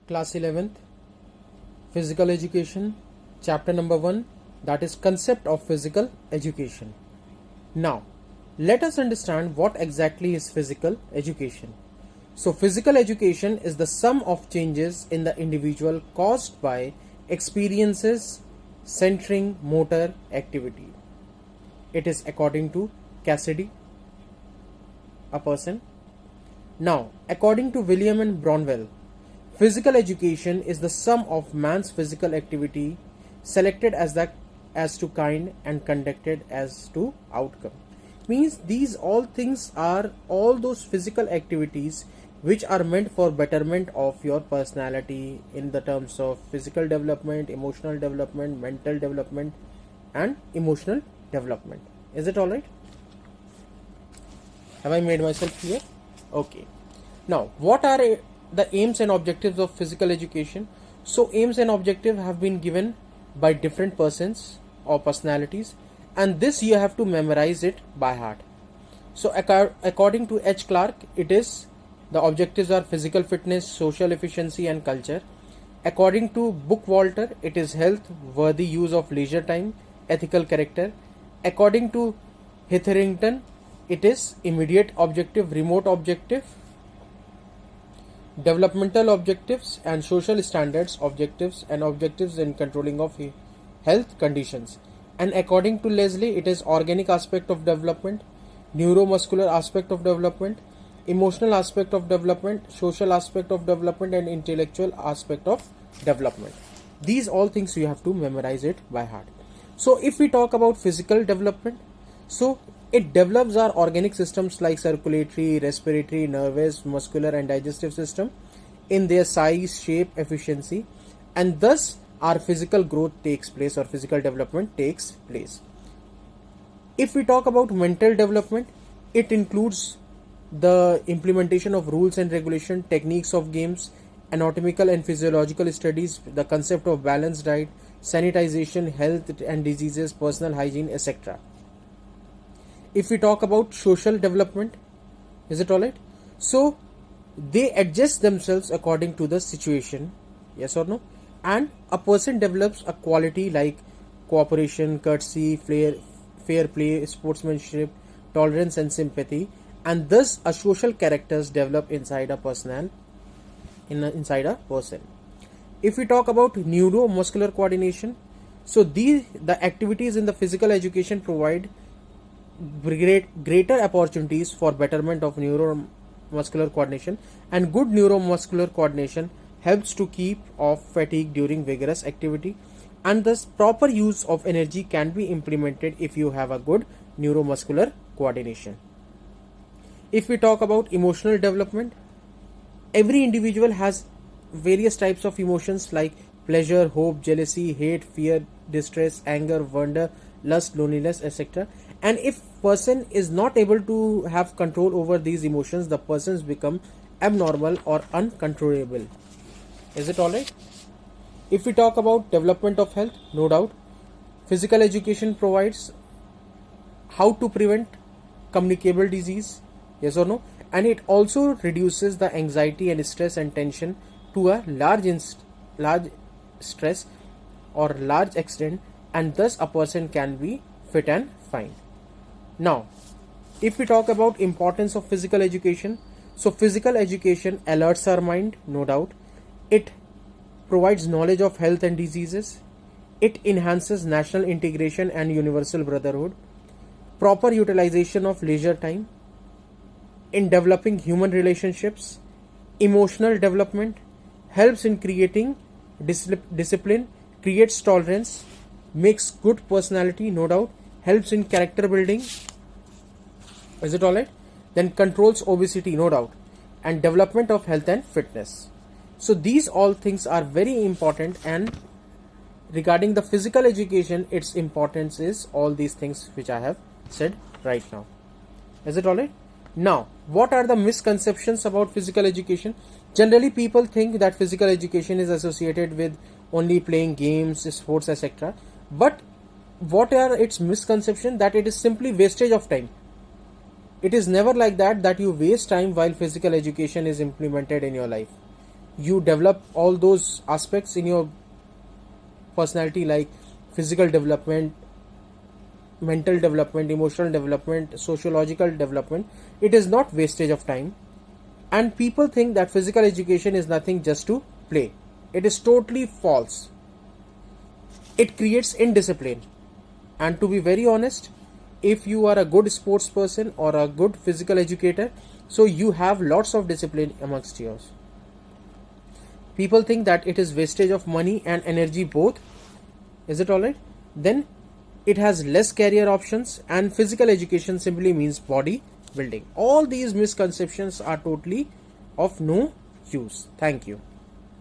Class 11th, Physical Education, Chapter number 1, that is Concept of Physical Education. Now, let us understand what exactly is physical education. So, physical education is the sum of changes in the individual caused by experiences centering motor activity. It is according to Cassidy, a person. Now, according to William and Bronwell, physical education is the sum of man's physical activity selected as to kind and conducted as to outcome. Means these all things are all those physical activities which are meant for betterment of your personality in the terms of physical development, emotional development, mental development and emotional development. Is it alright? Have I made myself clear? Okay. Now, what are the aims and objectives of physical education? So, aims and objectives have been given by different persons or personalities, and this you have to memorize it by heart. So, according to H. Clark, it is the objectives are physical fitness, social efficiency, and culture. According to Bookwalter, it is health, worthy use of leisure time, ethical character. According to Hetherington, it is immediate objective, remote objective, developmental objectives, and social standards objectives, and objectives in controlling of health conditions. And according to Leslie, it is organic aspect of development, neuromuscular aspect of development, emotional aspect of development, social aspect of development, and intellectual aspect of development. These all things you have to memorize it by heart. So if we talk about physical development, so it develops our organic systems like circulatory, respiratory, nervous, muscular and digestive system in their size, shape, efficiency, and thus our physical growth takes place or physical development takes place. If we talk about mental development, it includes the implementation of rules and regulation, techniques of games, anatomical and physiological studies, the concept of balanced diet, sanitization, health and diseases, personal hygiene, etc. If we talk about social development, is it alright? So they adjust themselves according to the situation, yes or no? And a person develops a quality like cooperation, courtesy, fair play, sportsmanship, tolerance and sympathy, and thus a social characters develop inside a person. If we talk about neuromuscular coordination, so the activities in the physical education provide greater opportunities for betterment of neuromuscular coordination, and good neuromuscular coordination helps to keep off fatigue during vigorous activity, and thus proper use of energy can be implemented if you have a good neuromuscular coordination. If we talk about emotional development, every individual has various types of emotions like pleasure, hope, jealousy, hate, fear, distress, anger, wonder, lust, loneliness, etc. And if person is not able to have control over these emotions, the persons become abnormal or uncontrollable. Is it alright? If we talk about development of health, no doubt physical education provides how to prevent communicable disease, yes or no, and it also reduces the anxiety and stress and tension to a large stress or large extent, and thus a person can be fit and fine. Now, if we talk about importance of physical education, so physical education alerts our mind, no doubt. It provides knowledge of health and diseases. It enhances national integration and universal brotherhood. Proper utilization of leisure time in developing human relationships. Emotional development helps in creating discipline, creates tolerance, makes good personality, no doubt, helps in character building. Is it alright? Then controls obesity, no doubt, and development of health and fitness. So these all things are very important, and regarding the physical education, its importance is all these things which I have said right now. Is it alright? Now, what are the misconceptions about physical education? Generally, people think that physical education is associated with only playing games, sports, etc. But what are its misconceptions? That it is simply wastage of time. It is never like that you waste time while physical education is implemented in your life. you develop all those aspects in your personality, like physical development, mental development, emotional development, sociological development. It is not wastage of time. And people think that physical education is nothing just to play. It is totally false. It creates indiscipline. And to be very honest, if you are a good sports person or a good physical educator, so you have lots of discipline amongst yours. People think that it is wastage of money and energy both. Is it alright? Then it has less career options, and physical education simply means body building. All these misconceptions are totally of no use. Thank you.